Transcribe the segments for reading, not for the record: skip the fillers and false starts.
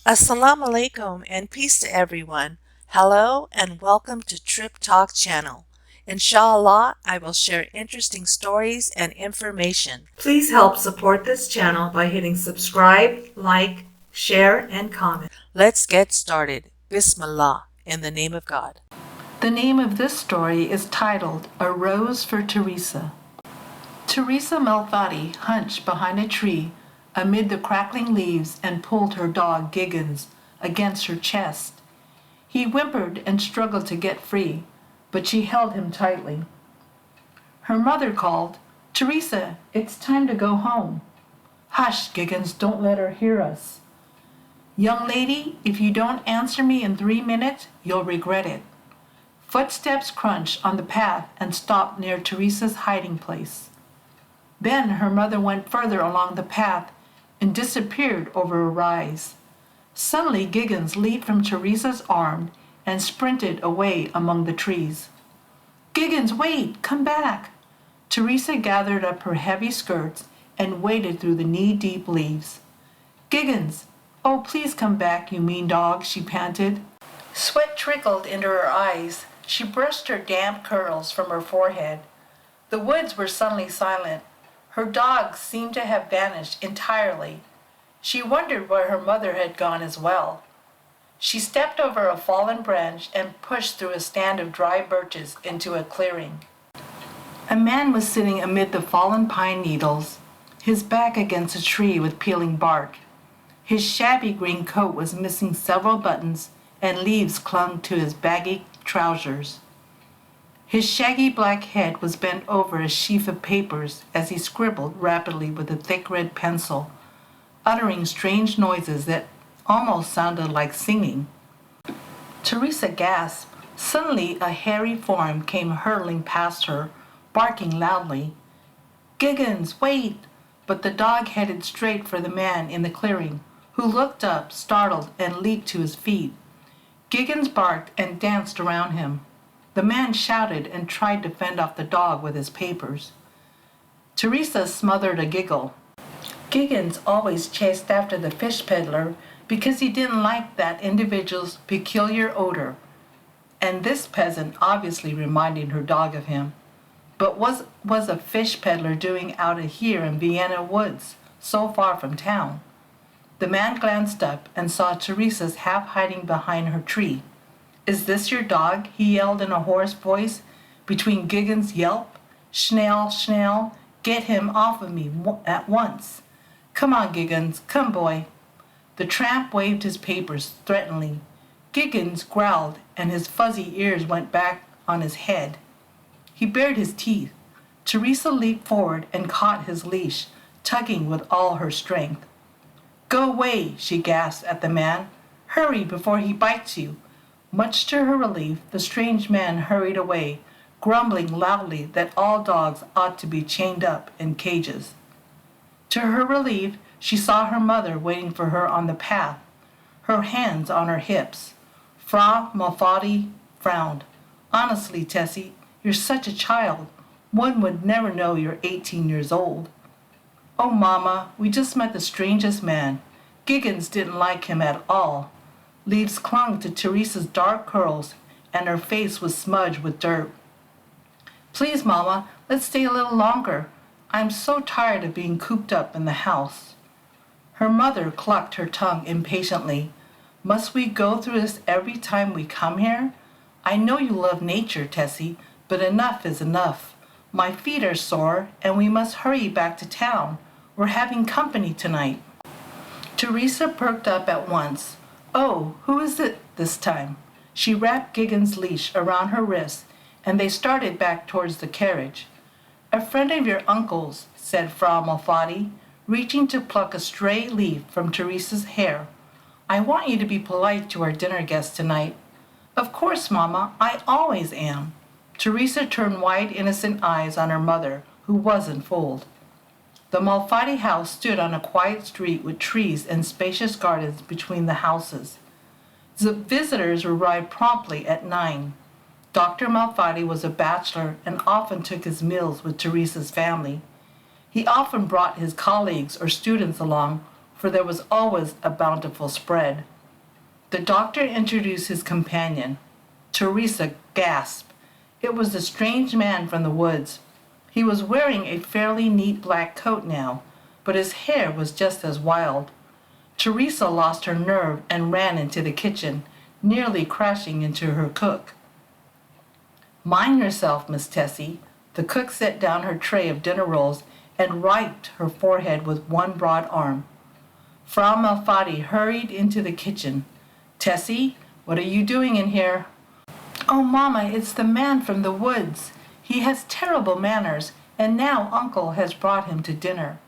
Assalamu alaikum and peace to everyone. Hello and welcome to Trip Talk channel. Inshallah, I will share interesting stories and information. Please help support this channel by hitting subscribe, like, share, and comment. Let's get started. Bismillah, in the name of God. The name of this story is titled A Rose for Teresa. Teresa Malfatti hunched behind a tree amid the crackling leaves and pulled her dog Giggins against her chest. He whimpered and struggled to get free, but she held him tightly. Her mother called, "Teresa, it's time to go home." "Hush, Giggins, don't let her hear us." "Young lady, if you don't answer me in 3 minutes, you'll regret it." Footsteps crunched on the path and stopped near Teresa's hiding place. Then her mother went further along the path and disappeared over a rise. Suddenly Giggins leaped from Teresa's arm and sprinted away among the trees. "Giggins, wait! Come back!" Teresa gathered up her heavy skirts and waded through the knee-deep leaves. "Giggins! Oh, please come back, you mean dog," she panted. Sweat trickled into her eyes. She brushed her damp curls from her forehead. The woods were suddenly silent. Her dog seemed to have vanished entirely. She wondered where her mother had gone as well. She stepped over a fallen branch and pushed through a stand of dry birches into a clearing. A man was sitting amid the fallen pine needles, his back against a tree with peeling bark. His shabby green coat was missing several buttons, and leaves clung to his baggy trousers. His shaggy black head was bent over a sheaf of papers as he scribbled rapidly with a thick red pencil, uttering strange noises that almost sounded like singing. Teresa gasped. Suddenly a hairy form came hurtling past her, barking loudly. "Giggins, wait!" But the dog headed straight for the man in the clearing, who looked up, startled, and leaped to his feet. Giggins barked and danced around him. The man shouted and tried to fend off the dog with his papers. Teresa smothered a giggle. Giggins always chased after the fish peddler because he didn't like that individual's peculiar odor, and this peasant obviously reminded her dog of him. But what was a fish peddler doing out here in Vienna woods, so far from town? The man glanced up and saw Teresa's half hiding behind her tree. "Is this your dog?" he yelled in a hoarse voice between Giggins' yelp. "Schnell, schnell, get him off of me at once. Come on, Giggins, come, boy." The tramp waved his papers threateningly. Giggins growled and his fuzzy ears went back on his head. He bared his teeth. Teresa leaped forward and caught his leash, tugging with all her strength. "Go away," she gasped at the man. "Hurry before he bites you." Much to her relief, the strange man hurried away, grumbling loudly that all dogs ought to be chained up in cages. To her relief, she saw her mother waiting for her on the path, her hands on her hips. Frau Malfatti frowned. "Honestly, Tessie, you're such a child. One would never know you're 18 years old." "Oh, Mama, we just met the strangest man. Giggins didn't like him at all." Leaves clung to Teresa's dark curls, and her face was smudged with dirt. "Please, Mama, let's stay a little longer. I'm so tired of being cooped up in the house." Her mother clucked her tongue impatiently. "Must we go through this every time we come here? I know you love nature, Tessie, but enough is enough. My feet are sore, and we must hurry back to town. We're having company tonight." Teresa perked up at once. "Oh, who is it this time?" She wrapped Giggins' leash around her wrist, and they started back towards the carriage. "A friend of your uncle's," said Frau Malfatti, reaching to pluck a stray leaf from Teresa's hair. "I want you to be polite to our dinner guest tonight." "Of course, Mama, I always am." Teresa turned wide, innocent eyes on her mother, who wasn't fooled. The Malfatti house stood on a quiet street with trees and spacious gardens between the houses. The visitors arrived promptly at 9. Dr. Malfatti was a bachelor and often took his meals with Teresa's family. He often brought his colleagues or students along, for there was always a bountiful spread. The doctor introduced his companion. Theresa gasped. It was the strange man from the woods. He was wearing a fairly neat black coat now, but his hair was just as wild. Theresa lost her nerve and ran into the kitchen, nearly crashing into her cook. "Mind yourself, Miss Tessie." The cook set down her tray of dinner rolls and wiped her forehead with one broad arm. Frau Malfatti hurried into the kitchen. "Tessie, what are you doing in here?" "Oh, Mamma, it's the man from the woods. He has terrible manners, and now Uncle has brought him to dinner."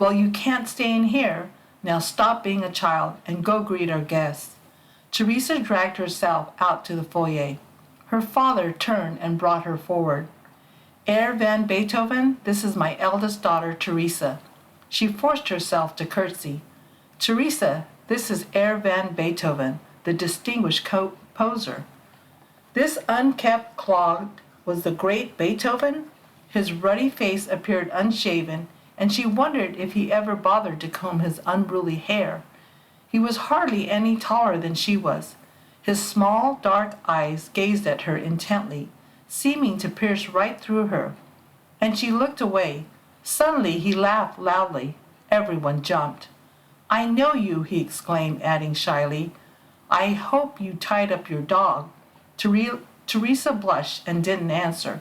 "Well, you can't stay in here. Now stop being a child and go greet our guests." Theresa dragged herself out to the foyer. Her father turned and brought her forward. "Herr van Beethoven, this is my eldest daughter, Theresa." She forced herself to curtsy. "Theresa, this is Herr van Beethoven, the distinguished composer." This unkempt clod was the great Beethoven? His ruddy face appeared unshaven, and she wondered if he ever bothered to comb his unruly hair. He was hardly any taller than she was. His small, dark eyes gazed at her intently, seeming to pierce right through her, and she looked away. Suddenly he laughed loudly. Everyone jumped. "I know you," he exclaimed, adding shyly, "I hope you tied up your dog." Theresa blushed and didn't answer.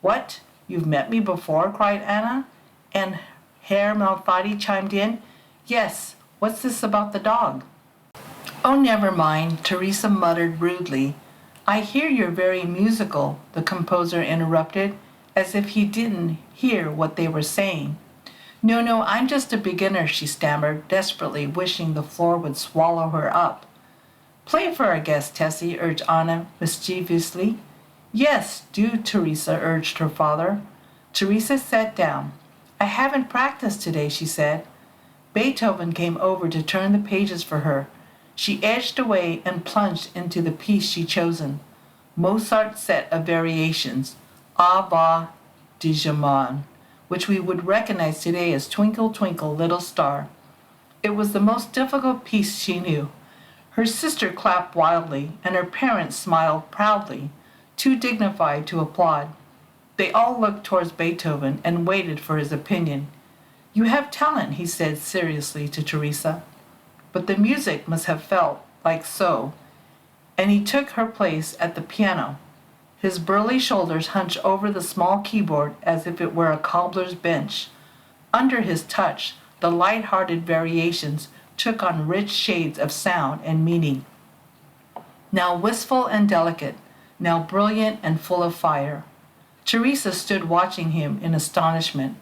"What? You've met me before?" cried Anna, and Herr Malfatti chimed in. "Yes, what's this about the dog?" "Oh, never mind," Theresa muttered rudely. "I hear you're very musical," the composer interrupted, as if he didn't hear what they were saying. No, I'm just a beginner," she stammered, desperately wishing the floor would swallow her up. "Play for our guest, Tessie," urged Anna mischievously. "Yes, do," Theresa urged her father. Theresa sat down. "I haven't practiced today," she said. Beethoven came over to turn the pages for her. She edged away and plunged into the piece she'd chosen, Mozart's set of variations, Ave Digiamon, which we would recognize today as Twinkle, Twinkle, Little Star. It was the most difficult piece she knew. Her sister clapped wildly, and her parents smiled proudly, too dignified to applaud. They all looked towards Beethoven and waited for his opinion. "You have talent," he said seriously to Theresa. "But the music must have felt like so," and he took her place at the piano. His burly shoulders hunched over the small keyboard as if it were a cobbler's bench. Under his touch, the light-hearted variations took on rich shades of sound and meaning. Now wistful and delicate, now brilliant and full of fire. Theresa stood watching him in astonishment.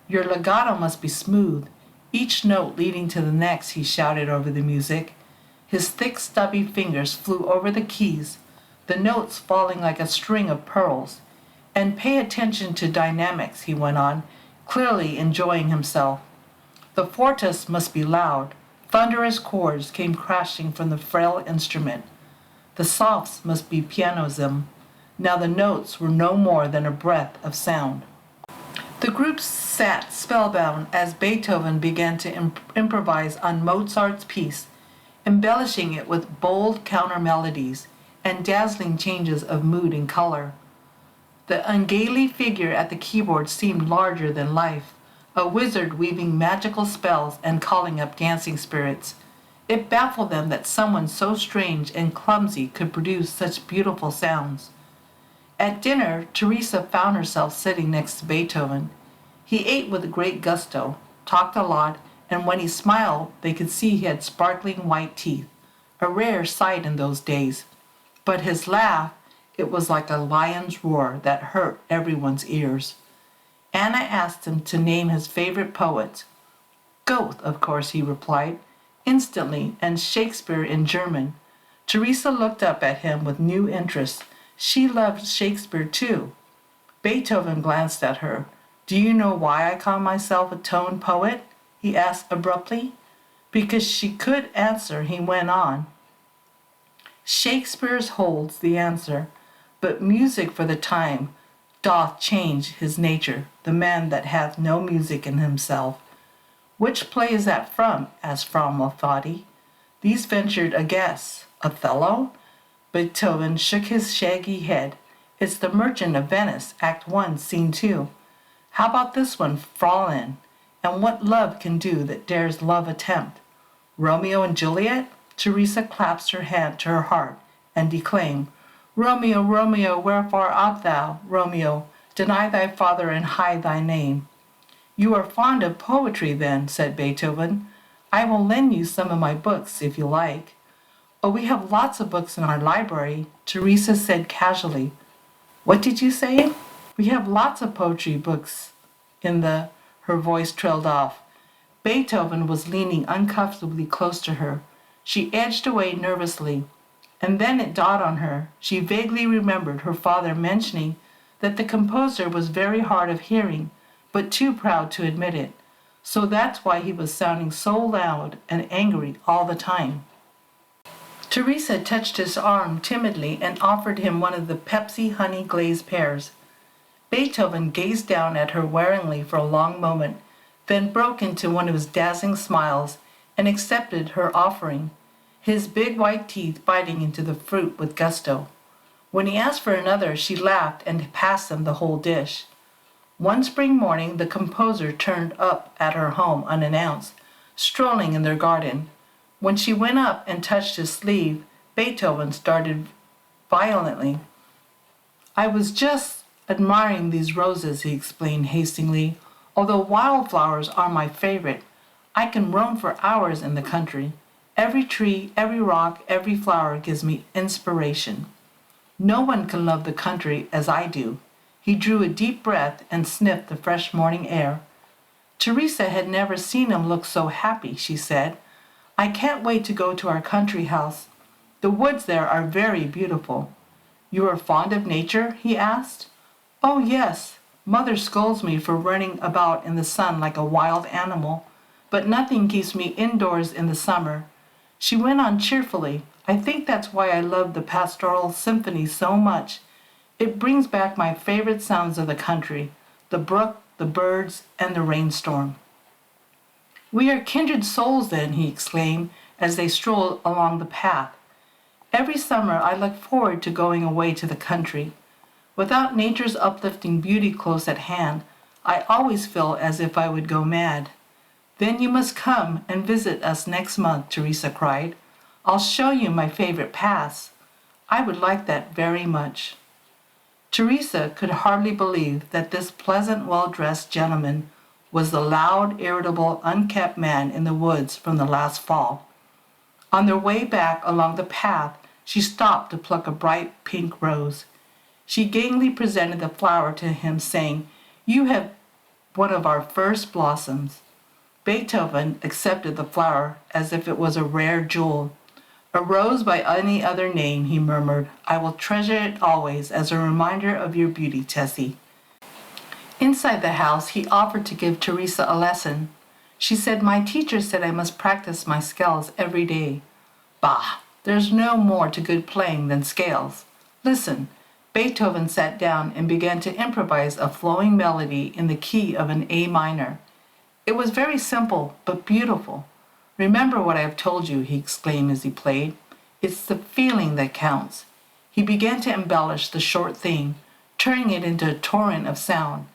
"Your legato must be smooth, each note leading to the next," he shouted over the music. His thick, stubby fingers flew over the keys, the notes falling like a string of pearls. "And pay attention to dynamics," he went on, clearly enjoying himself. "The fortes must be loud." Thunderous chords came crashing from the frail instrument. The softs must be pianism. Now the notes were no more than a breath of sound. The group sat spellbound as Beethoven began to improvise on Mozart's piece, embellishing it with bold counter-melodies and dazzling changes of mood and color. The ungainly figure at the keyboard seemed larger than life, a wizard weaving magical spells and calling up dancing spirits. It baffled them that someone so strange and clumsy could produce such beautiful sounds. At dinner, Theresa found herself sitting next to Beethoven. He ate with great gusto, talked a lot, and when he smiled, they could see he had sparkling white teeth, a rare sight in those days. But his laugh, it was like a lion's roar that hurt everyone's ears. Anna asked him to name his favorite poets. "Goethe, of course," he replied, instantly, and Shakespeare in German. Theresa looked up at him with new interest. She loved Shakespeare too. Beethoven glanced at her. "Do you know why I call myself a tone poet?" he asked abruptly. Because she could answer, he went on. "Shakespeare holds the answer, but music for the time doth change his nature, the man that hath no music in himself." "Which play is that from?" asked Frau Malfatti. Lise ventured a guess. Othello? Beethoven shook his shaggy head. It's The Merchant of Venice, Act 1, Scene 2. How about this one, Fraulein? And what love can do that dares love attempt? Romeo and Juliet? Theresa clasped her hand to her heart and declaimed, Romeo, Romeo, wherefore art thou? Romeo, deny thy father and hide thy name. You are fond of poetry, then, said Beethoven. I will lend you some of my books, if you like. Oh, we have lots of books in our library, Theresa said casually. What did you say? We have lots of poetry books her voice trailed off. Beethoven was leaning uncomfortably close to her. She edged away nervously, and then it dawned on her. She vaguely remembered her father mentioning that the composer was very hard of hearing, but too proud to admit it. So that's why he was sounding so loud and angry all the time. Theresa touched his arm timidly and offered him one of the Pepsi honey glazed pears. Beethoven gazed down at her warily for a long moment, then broke into one of his dazzling smiles and accepted her offering, his big white teeth biting into the fruit with gusto. When he asked for another, she laughed and passed him the whole dish. One spring morning, the composer turned up at her home unannounced, strolling in their garden. When she went up and touched his sleeve, Beethoven started violently. I was just admiring these roses, he explained hastily. Although wildflowers are my favorite, I can roam for hours in the country. Every tree, every rock, every flower gives me inspiration. No one can love the country as I do. He drew a deep breath and sniffed the fresh morning air. Theresa had never seen him look so happy, she said. I can't wait to go to our country house. The woods there are very beautiful. You are fond of nature? He asked. Oh, yes. Mother scolds me for running about in the sun like a wild animal, but nothing keeps me indoors in the summer. She went on cheerfully. I think that's why I love the pastoral symphony so much. It brings back my favorite sounds of the country, the brook, the birds, and the rainstorm. We are kindred souls then, he exclaimed as they strolled along the path. Every summer I look forward to going away to the country. Without nature's uplifting beauty close at hand, I always feel as if I would go mad. Then you must come and visit us next month, Theresa cried. I'll show you my favorite paths. I would like that very much. Theresa could hardly believe that this pleasant, well-dressed gentleman was the loud, irritable, unkempt man in the woods from the last fall. On their way back along the path, she stopped to pluck a bright pink rose. She gaily presented the flower to him, saying, You have one of our first blossoms. Beethoven accepted the flower as if it was a rare jewel. A rose by any other name, he murmured. I will treasure it always as a reminder of your beauty, Tessie. Inside the house, he offered to give Theresa a lesson. She said, My teacher said I must practice my scales every day. Bah, there's no more to good playing than scales. Listen. Beethoven sat down and began to improvise a flowing melody in the key of an A minor. It was very simple, but beautiful. Remember what I have told you, he exclaimed as he played. It's the feeling that counts. He began to embellish the short theme, turning it into a torrent of sound.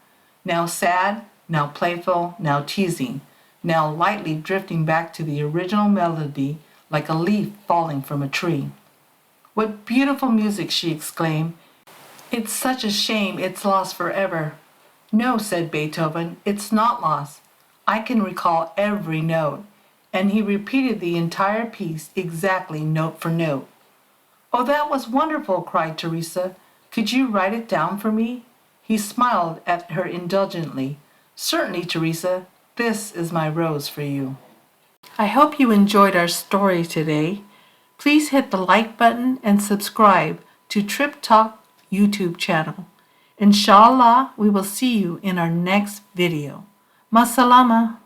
Now sad, now playful, now teasing, now lightly drifting back to the original melody like a leaf falling from a tree. What beautiful music, she exclaimed. It's such a shame it's lost forever. No, said Beethoven, it's not lost. I can recall every note. And he repeated the entire piece exactly note for note. Oh, that was wonderful, cried Theresa. Could you write it down for me? He smiled at her indulgently. Certainly, Theresa, this is my rose for you. I hope you enjoyed our story today. Please hit the like button and subscribe to Trip Talk YouTube channel. Inshallah, we will see you in our next video. Masalama.